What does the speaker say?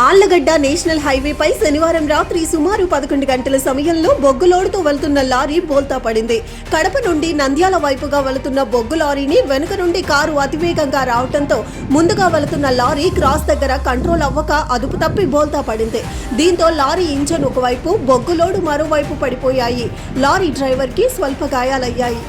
Allagadda national హైవేపై శనివారం రాత్రి సుమారు 11 గంటల సమయంలో బొగ్గు లోడుతో వెళ్తున్న లారీ బోల్తా పడింది. కడప నుండి నంద్యాల వైపుగా వెళుతున్న బొగ్గు లారీని వెనుక నుండి కారు అతివేగంగా రావడంతో ముందుగా వెళుతున్న లారీ క్రాస్ దగ్గర కంట్రోల్ అవ్వక అదుపు తప్పి బోల్తా పడింది. దీంతో లారీ ఇంజన్ ఒకవైపు, బొగ్గు లోడు మరోవైపు పడిపోయాయి. లారీ డ్రైవర్కి స్వల్ప గాయాలయ్యాయి.